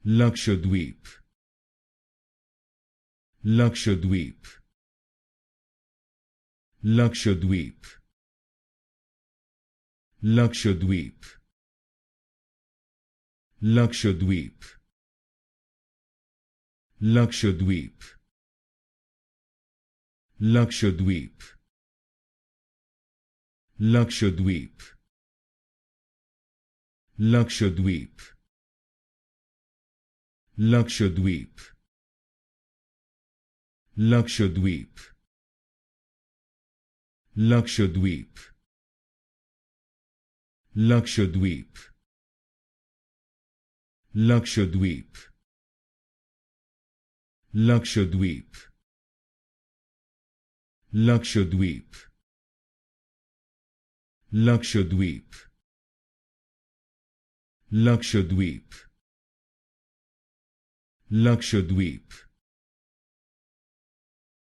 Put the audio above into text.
Lakshadweep, Lakshadweep, Lakshadweep, Lakshadweep, Lakshadweep, Lakshadweep, Lakshadweep, Lakshadweep, Lakshadweep, Lakshadweep, Lakshadweep, Lakshadweep, Lakshadweep, Lakshadweep, Lakshadweep, Lakshadweep, Lakshadweep, Lakshadweep, Lakshadweep,